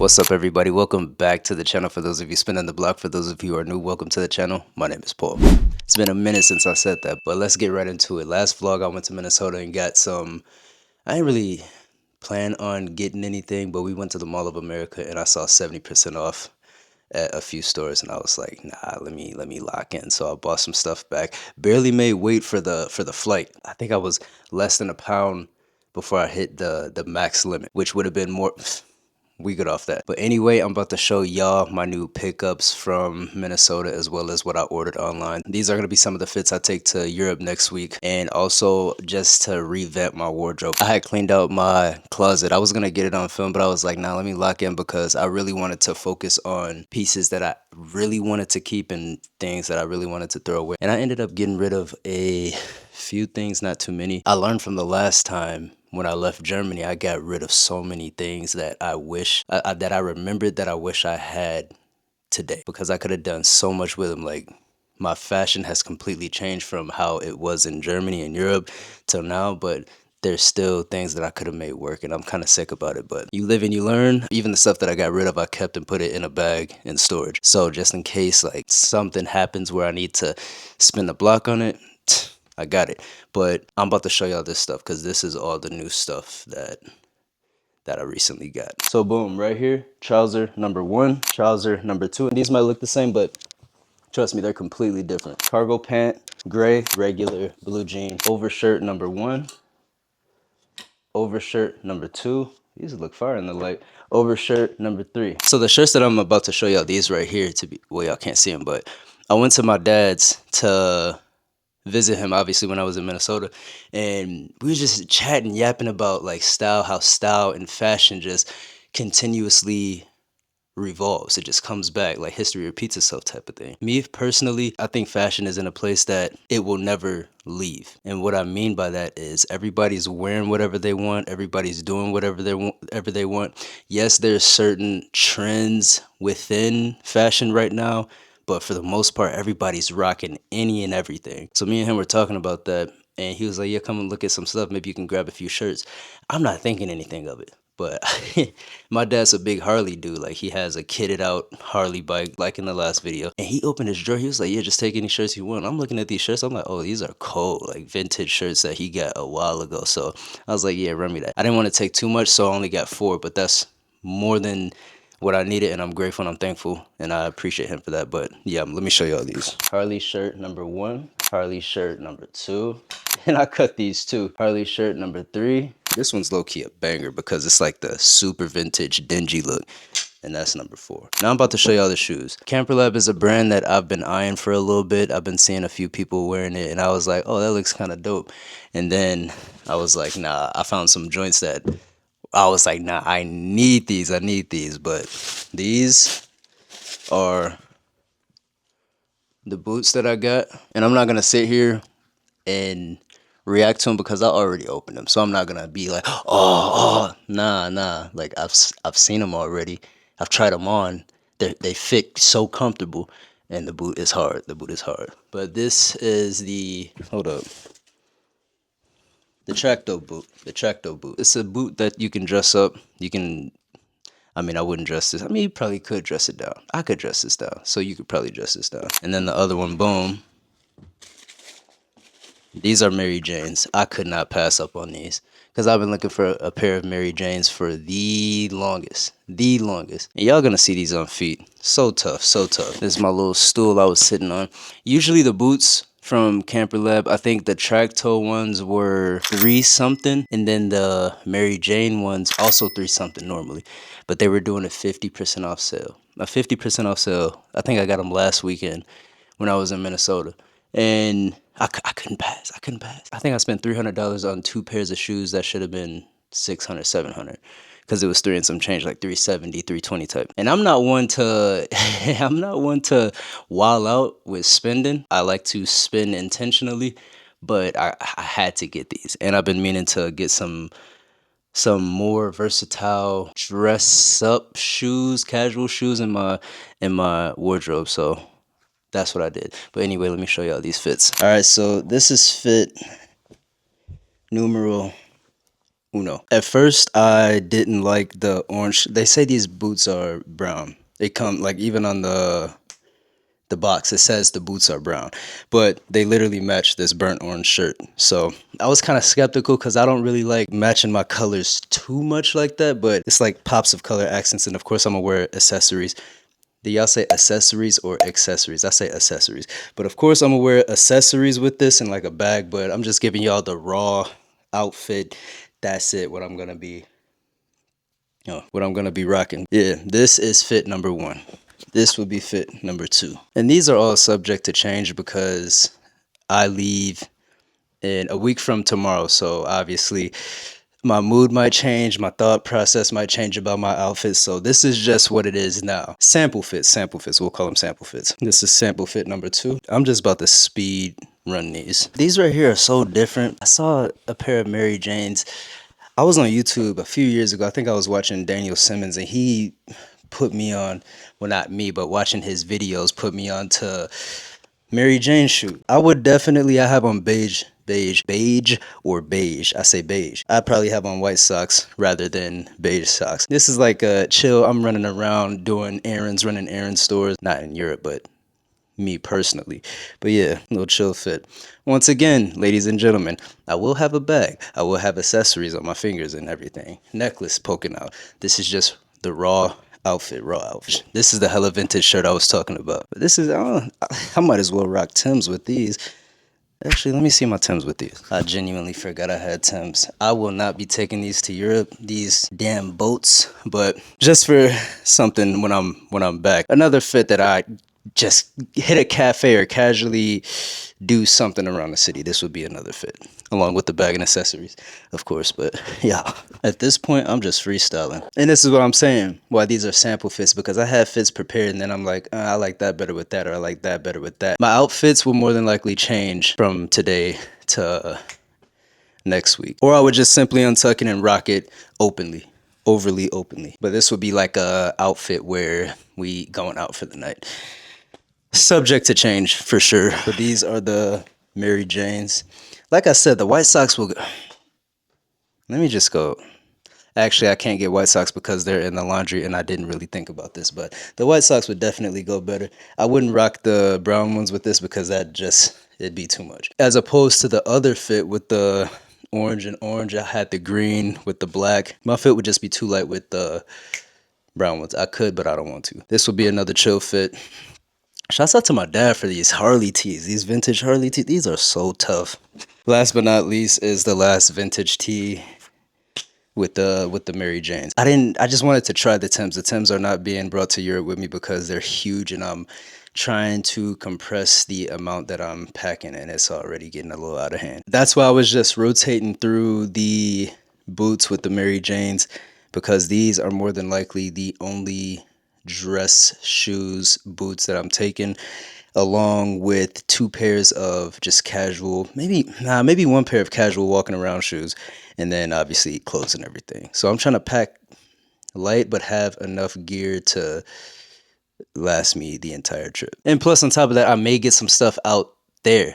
What's up, everybody? Welcome back to the channel. For those of you spinning the block, for those of you who are new, welcome to the channel. My name is Paul. It's been a minute since I said that, but let's get right into it. Last vlog, I went to Minnesota and got some. I didn't really plan on getting anything, but we went to the Mall of America and I saw 70% off at a few stores, and I was like, nah, let me lock in. So I bought some stuff back. Barely made weight for the flight. I think I was less than a pound before I hit the max limit, which would have been more. We good off that. But anyway, I'm about to show y'all my new pickups from Minnesota, as well as what I ordered online. These are going to be some of the fits I take to Europe next week, and also just to revamp my wardrobe. I had cleaned out my closet. I was going to get it on film, but I was like, nah, let me lock in, because I really wanted to focus on pieces that I really wanted to keep and things that I really wanted to throw away. And I ended up getting rid of a few things, not too many. I learned from the last time when I left Germany. I got rid of so many things that I wish that I remembered that I wish I had today, because I could have done so much with them. Like, my fashion has completely changed from how it was in Germany and Europe till now, but there's still things that I could have made work, and I'm kind of sick about it. But you live and you learn. Even the stuff that I got rid of, I kept and put it in a bag in storage. So just in case like something happens where I need to spin the block on it, I got it. But I'm about to show y'all this stuff, because this is all the new stuff that I recently got. So boom, right here, trouser number 1, trouser number 2. And these might look the same, but trust me, they're completely different. Cargo pant, gray, regular blue jean. Overshirt number 1, overshirt number 2. These look fire in the light. Overshirt number 3. So the shirts that I'm about to show y'all, these right here, to be, well, y'all can't see them, but I went to my dad's to visit him, obviously, when I was in Minnesota, and we were just chatting, yapping about like style, how style and fashion just continuously revolves. It just comes back, like history repeats itself type of thing. Me personally, I think fashion is in a place that it will never leave. And what I mean by that is everybody's wearing whatever they want, everybody's doing whatever they want. Yes, there's certain trends within fashion right now, but for the most part, everybody's rocking any and everything. So me and him were talking about that, and he was like, yeah, come and look at some stuff. Maybe you can grab a few shirts. I'm not thinking anything of it, but my dad's a big Harley dude. Like, he has a kitted out Harley bike, like in the last video. And he opened his drawer. He was like, yeah, just take any shirts you want. I'm looking at these shirts. I'm like, oh, these are cold. Like vintage shirts that he got a while ago. So I was like, yeah, run me that. I didn't want to take too much, so I only got 4, but that's more than what I needed, and I'm grateful and I'm thankful, and I appreciate him for that. But yeah, let me show y'all these. Harley shirt number 1, Harley shirt number 2, and I cut these too. Harley shirt number 3. This one's low-key a banger because it's like the super vintage dingy look, and that's number 4. Now I'm about to show y'all the shoes. Camper Lab is a brand that I've been eyeing for a little bit. I've been seeing a few people wearing it, and I was like, oh, that looks kind of dope. And then I was like, nah, I found some joints that I was like, nah, I need these. But these are the boots that I got. And I'm not going to sit here and react to them because I already opened them. So I'm not going to be like, nah. Like, I've seen them already. I've tried them on. They fit so comfortable. And the boot is hard. But this is the, hold up. The Tracto boot. It's a boot that you can dress up. I mean, I wouldn't dress this. I mean, you probably could dress it down. I could dress this down. So you could probably dress this down. And then the other one, boom. These are Mary Janes. I could not pass up on these, because I've been looking for a pair of Mary Janes for the longest. And y'all gonna see these on feet. So tough. This is my little stool I was sitting on. Usually the boots from Camper Lab, I think the track toe ones were 3 something, and then the Mary Jane ones also 3 something normally, but they were doing a 50% off sale. A 50% off sale. I think I got them last weekend when I was in Minnesota, and I couldn't pass. I think I spent $300 on 2 pairs of shoes that should have been 600, 700, because it was 3 and some change, like 370, 320 type. And I'm not one to wild out with spending. I like to spend intentionally, but I had to get these, and I've been meaning to get some more versatile dress up shoes, casual shoes in my wardrobe. So that's what I did. But anyway, let me show y'all these fits. All right, so this is fit numero Uno. At first, I didn't like the orange. They say these boots are brown. They come like even on the box it says the boots are brown, but they literally match this burnt orange shirt. So I was kind of skeptical because I don't really like matching my colors too much like that, but it's like pops of color accents, and of course I'm gonna wear accessories. Do y'all say accessories or accessories? I say accessories. But of course I'm gonna wear accessories with this and like a bag, but I'm just giving y'all the raw outfit. That's it, what I'm gonna be rocking. Yeah, this is fit number 1. This would be fit number 2. And these are all subject to change because I leave in a week from tomorrow. So obviously my mood might change, my thought process might change about my outfits. So this is just what it is now. Sample fits. We'll call them sample fits. This is sample fit number 2. I'm just about to speed run these. These right here are so different. I saw a pair of Mary Janes. I was on YouTube a few years ago. I think I was watching Daniel Simmons, and he put me on, well, not me, but watching his videos put me on to Mary Jane shoe. I would definitely, I have on beige or beige. I say beige. I probably have on white socks rather than beige socks. This is like a chill. I'm running around doing errands, running errand stores. Not in Europe, but me personally. But yeah, little chill fit. Once again, ladies and gentlemen, I will have a bag. I will have accessories on my fingers and everything. Necklace poking out. This is just the raw outfit. This is the hella vintage shirt I was talking about. But this is, I might as well rock Timbs with these. Actually, let me see my Timbs with these. I genuinely forgot I had Timbs. I will not be taking these to Europe, these damn boats, but just for something when I'm back. Another fit that I just hit a cafe or casually do something around the city. This would be another fit, along with the bag and accessories, of course. But yeah, at this point, I'm just freestyling. And this is what I'm saying, why these are sample fits, because I have fits prepared and then I'm like, I like that better with that, or I like that better with that. My outfits will more than likely change from today to next week. Or I would just simply untuck it and rock it openly, overly openly. But this would be like a outfit where we going out for the night. Subject to change for sure. But these are the Mary Janes. Like I said, the white socks will go. Let me just go. Actually, I can't get white socks because they're in the laundry and I didn't really think about this, but the white socks would definitely go better. I wouldn't rock the brown ones with this because it'd be too much. As opposed to the other fit with the orange and orange, I had the green with the black. My fit would just be too light with the brown ones. I could, but I don't want to. This would be another chill fit. Shouts out to my dad for these Harley tees, these vintage Harley tees. These are so tough. Last but not least is the last vintage tee with the Mary Janes. I just wanted to try the Timbs. The Timbs are not being brought to Europe with me because they're huge and I'm trying to compress the amount that I'm packing and it's already getting a little out of hand. That's why I was just rotating through the boots with the Mary Janes, because these are more than likely the only dress shoes boots that I'm taking, along with 2 pairs of just casual, maybe 1 pair of casual walking around shoes, and then obviously clothes and everything. So I'm trying to pack light but have enough gear to last me the entire trip. And plus on top of that, I may get some stuff out there.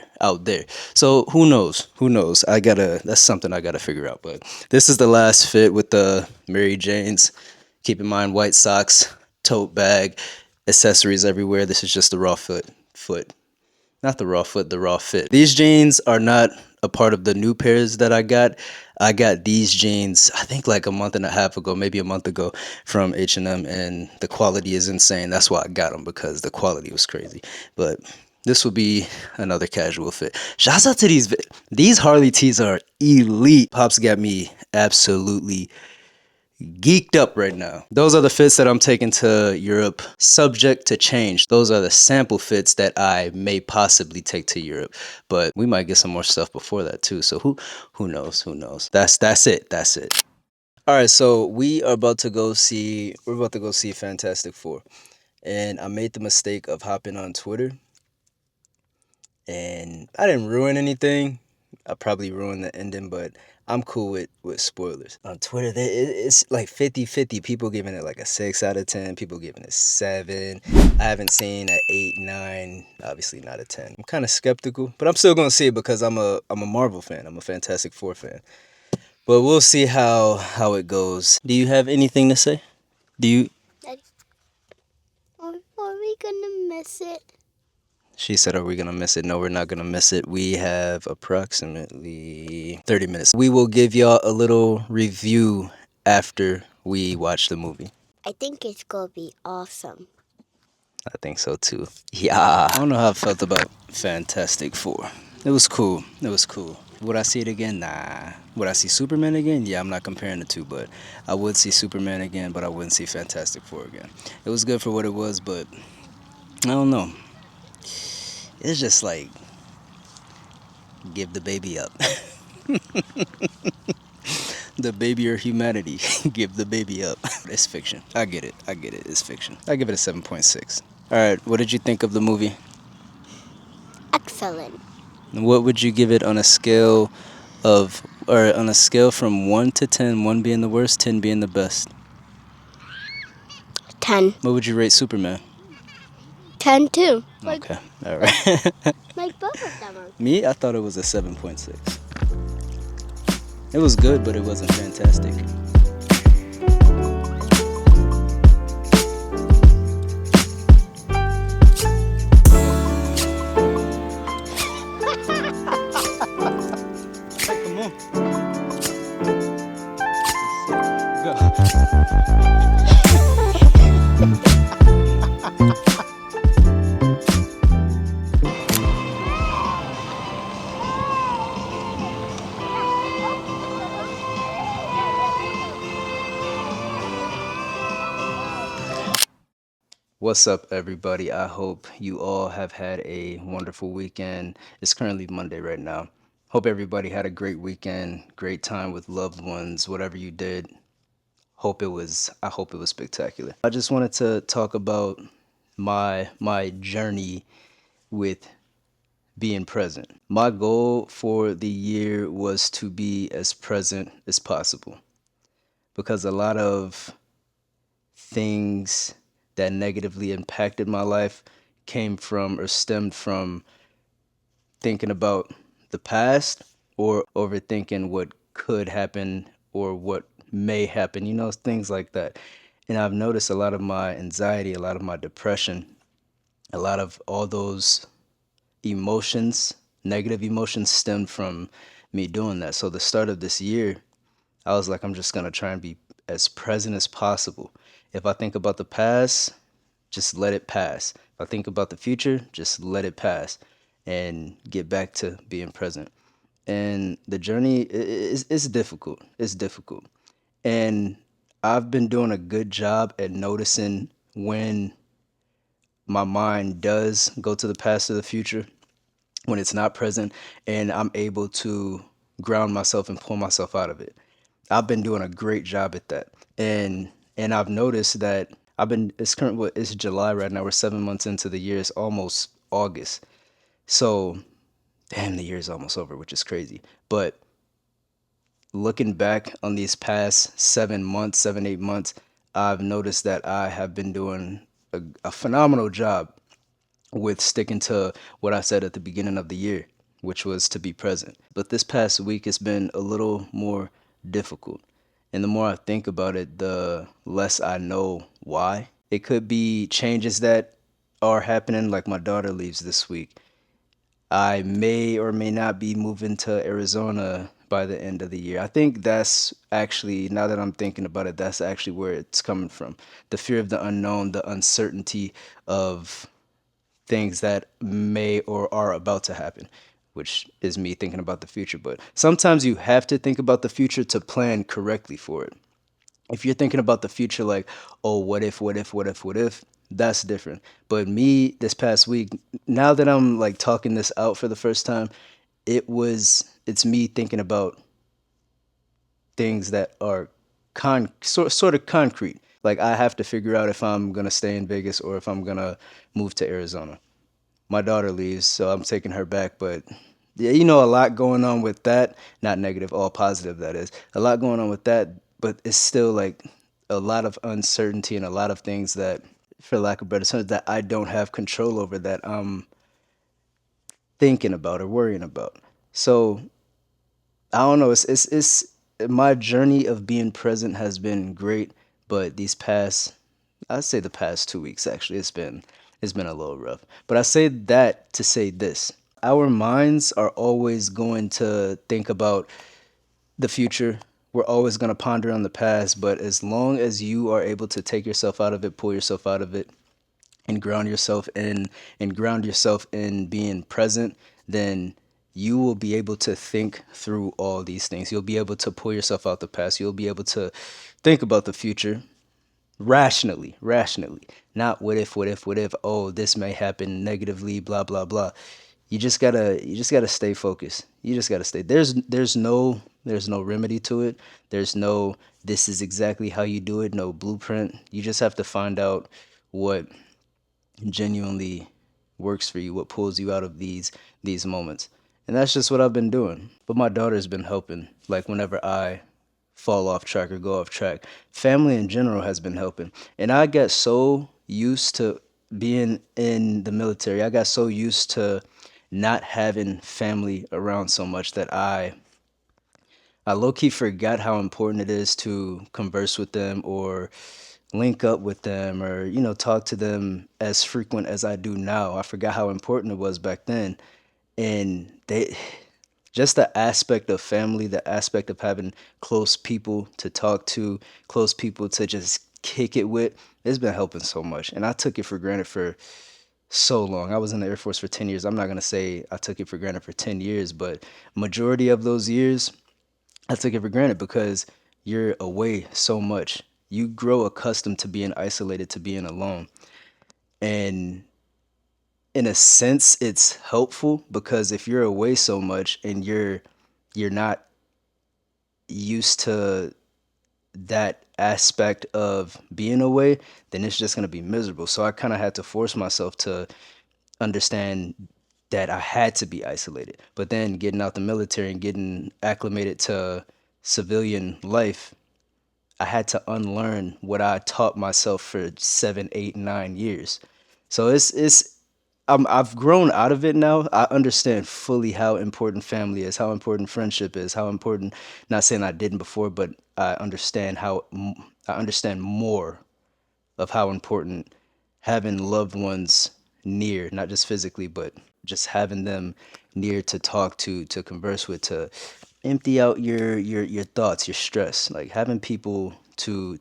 So who knows? That's something I gotta figure out. But this is the last fit with the Mary Janes. Keep in mind, white socks, tote bag, accessories everywhere. This is just the raw foot. Not the raw foot, the raw fit. These jeans are not a part of the new pairs that I got. I got these jeans, I think like a month and a half ago, maybe a month ago, from H&M, and the quality is insane. That's why I got them, because the quality was crazy. But this will be another casual fit. Shouts out to these Harley tees are elite. Pops got me absolutely geeked up right now. Those are the fits that I'm taking to Europe, subject to change. Those are the sample fits that I may possibly take to Europe, but we might get some more stuff before that too. So who knows? That's it. All right, so we're about to go see Fantastic Four, and I made the mistake of hopping on Twitter, and I didn't ruin anything. I probably ruined the ending, but I'm cool with spoilers. On Twitter, it's like 50-50. People giving it like a 6 out of 10. People giving it 7. I haven't seen an 8, 9. Obviously not a 10. I'm kind of skeptical, but I'm still going to see it because I'm a Marvel fan. I'm a Fantastic Four fan. But we'll see how it goes. Do you have anything to say? Do you? Daddy, are we gonna miss it? She said, "Are we gonna miss it?" No, we're not gonna miss it. We have approximately 30 minutes. We will give y'all a little review after we watch the movie. I think it's gonna be awesome. I think so too. Yeah. I don't know how I felt about Fantastic Four. It was cool. It was cool. Would I see it again? Nah. Would I see Superman again? Yeah, I'm not comparing the two, but I would see Superman again, but I wouldn't see Fantastic Four again. It was good for what it was, but I don't know. It's just like give the baby up. The baby or humanity. Give the baby up. It's fiction. I get it. I get it. It's fiction. I give it a 7.6. All right. What did you think of the movie? Excellent. What would you give it on a scale of, or on a scale from 1 to 10, 1 being the worst, 10 being the best? 10. What would you rate Superman? 10 too. Okay. All right. Like both of them are. Me, I thought it was a 7.6. It was good, but it wasn't fantastic. Hey, come on. Go. What's up, everybody? I hope you all have had a wonderful weekend. It's currently Monday right now. Hope everybody had a great weekend, great time with loved ones, whatever you did. I hope it was spectacular. I just wanted to talk about my journey with being present. My goal for the year was to be as present as possible because a lot of things that negatively impacted my life came from or stemmed from thinking about the past or overthinking what could happen or what may happen, things like that. And I've noticed a lot of my anxiety, a lot of my depression, a lot of all those emotions, negative emotions stemmed from me doing that. So the start of this year, I was like, I'm just going to try and be as present as possible. If I think about the past, just let it pass. If I think about the future, just let it pass and get back to being present. And the journey is difficult. It's difficult. And I've been doing a good job at noticing when my mind does go to the past or the future, when it's not present, and I'm able to ground myself and pull myself out of it. I've been doing a great job at that. And I've noticed that it's July right now. We're 7 months into the year. It's almost August. So damn, the year is almost over, which is crazy. But looking back on these past 7 months, 8 months, I've noticed that I have been doing a phenomenal job with sticking to what I said at the beginning of the year, which was to be present. But this past week has been a little more difficult. And the more I think about it, the less I know why. It could be changes that are happening, like my daughter leaves this week. I may or may not be moving to Arizona by the end of the year. I think that's actually, now that I'm thinking about it, that's actually where it's coming from. The fear of the unknown, the uncertainty of things that may or are about to happen, which is me thinking about the future. But sometimes you have to think about the future to plan correctly for it. If you're thinking about the future like, oh, what if, what if, what if, what if, that's different. But me, this past week, now that I'm like talking this out for the first time, it's me thinking about things that are sort of concrete. Like I have to figure out if I'm gonna stay in Vegas or if I'm gonna move to Arizona. My daughter leaves, so I'm taking her back. But yeah, a lot going on with that. Not negative, all positive, that is. A lot going on with that, but it's still like a lot of uncertainty and a lot of things that, for lack of better terms, that I don't have control over that I'm thinking about or worrying about. So I don't know. It's my journey of being present has been great, but I'd say the past 2 weeks actually, it's been a little rough. But I say that to say this: our minds are always going to think about the future. We're always going to ponder on the past, but as long as you are able to take yourself out of it, pull yourself out of it, and ground yourself in being present, then you will be able to think through all these things. You'll be able to pull yourself out the past. You'll be able to think about the future rationally, not what if, oh, this may happen negatively, blah blah blah. You just gotta stay focused. You just gotta stay. There's no remedy to it. There's no this is exactly how you do it, no blueprint. You just have to find out what genuinely works for you, what pulls you out of these moments. And that's just what I've been doing. But my daughter's been helping. Like whenever I fall off track or go off track, family in general has been helping. And I got so used to being in the military. I got so used to not having family around so much that I low key forgot how important it is to converse with them or link up with them or, talk to them as frequent as I do now. I forgot how important it was back then. And just the aspect of family, the aspect of having close people to talk to, close people to just kick it with, it's been helping so much. And I took it for granted for so long. I was in the Air Force for 10 years. I'm not going to say I took it for granted for 10 years, but majority of those years, I took it for granted because you're away so much. You grow accustomed to being isolated, to being alone. And in a sense, it's helpful because if you're away so much and you're not used to that aspect of being away, then it's just going to be miserable. So I kind of had to force myself to understand that I had to be isolated. But then getting out the military and getting acclimated to civilian life, I had to unlearn what I taught myself for 7, 8, 9 years. So I've grown out of it now. I understand fully how important family is, how important friendship is, how important. Not saying I didn't before, but I understand more of how important having loved ones near, not just physically, but just having them near to talk to converse with, to empty out your thoughts, your stress. Like having people to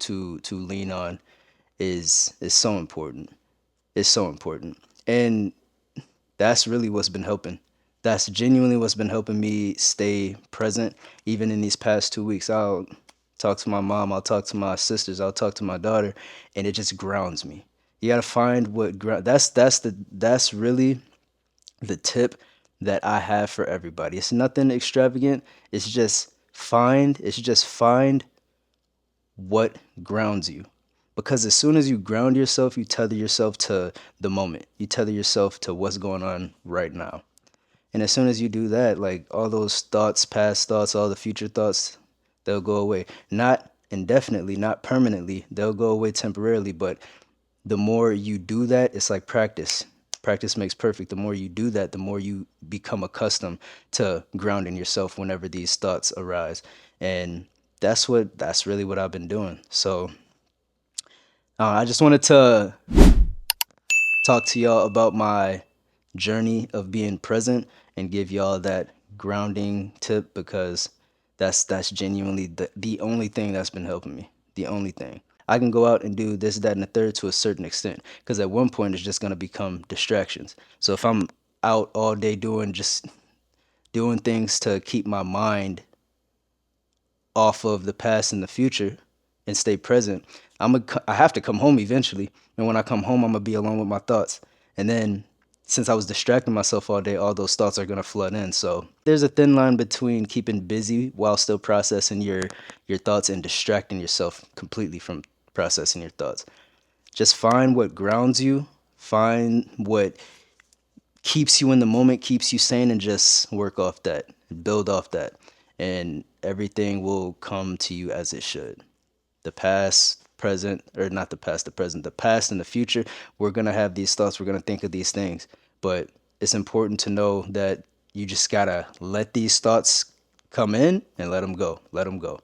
lean on is so important. It's so important. And that's really what's been helping. That's genuinely what's been helping me stay present even in these past 2 weeks. I'll talk to my mom, I'll talk to my sisters, I'll talk to my daughter, and it just grounds me. You gotta find what ground. That's really the tip that I have for everybody. It's nothing extravagant. It's just find what grounds you. Because as soon as you ground yourself, you tether yourself to the moment. You tether yourself to what's going on right now. And as soon as you do that, like all those thoughts, past thoughts, all the future thoughts, they'll go away. Not indefinitely, not permanently. They'll go away temporarily, but the more you do that, it's like practice. Practice makes perfect. The more you do that, the more you become accustomed to grounding yourself whenever these thoughts arise. And that's really what I've been doing. So I just wanted to talk to y'all about my journey of being present and give y'all that grounding tip because that's genuinely the only thing that's been helping me. The only thing. I can go out and do this, that, and the third to a certain extent because at one point it's just going to become distractions. So if I'm out all day doing things to keep my mind off of the past and the future and stay present, I have to come home eventually. And when I come home, I'm gonna be alone with my thoughts. And then since I was distracting myself all day, all those thoughts are gonna flood in. So there's a thin line between keeping busy while still processing your thoughts and distracting yourself completely from processing your thoughts. Just find what grounds you, find what keeps you in the moment, keeps you sane, and just work off that, build off that, and everything will come to you as it should. The past, present, or not the past, the present, the past and the future, we're going to have these thoughts, we're going to think of these things. But it's important to know that you just got to let these thoughts come in and let them go. Let them go.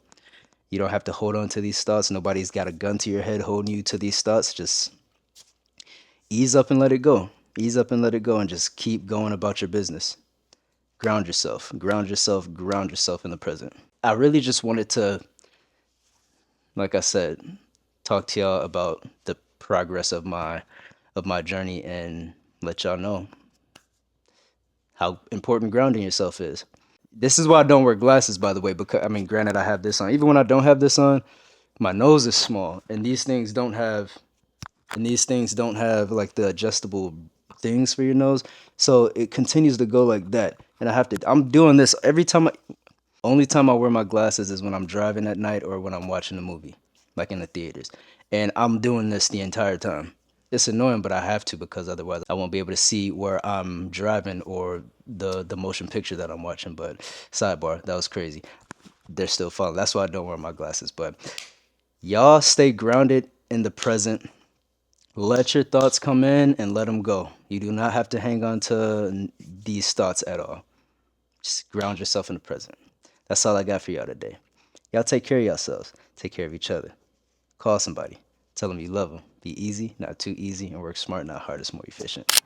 You don't have to hold on to these thoughts. Nobody's got a gun to your head holding you to these thoughts. Just ease up and let it go. Ease up and let it go and just keep going about your business. Ground yourself. Ground yourself. Ground yourself in the present. I really just wanted to, like I said, talk to y'all about the progress of my journey and let y'all know how important grounding yourself is. This is why I don't wear glasses, by the way, because I mean, granted, I have this on. Even when I don't have this on, my nose is small, and these things don't have like the adjustable things for your nose, so it continues to go like that. And I have to. I'm doing this every time. Only time I wear my glasses is when I'm driving at night or when I'm watching a movie, like in the theaters. And I'm doing this the entire time. It's annoying, but I have to because otherwise I won't be able to see where I'm driving or the motion picture that I'm watching. But sidebar, that was crazy. They're still falling. That's why I don't wear my glasses. But y'all stay grounded in the present. Let your thoughts come in and let them go. You do not have to hang on to these thoughts at all. Just ground yourself in the present. That's all I got for y'all today. Y'all take care of yourselves. Take care of each other. Call somebody. Tell them you love them. Be easy, not too easy, and work smart, not hard. It's more efficient.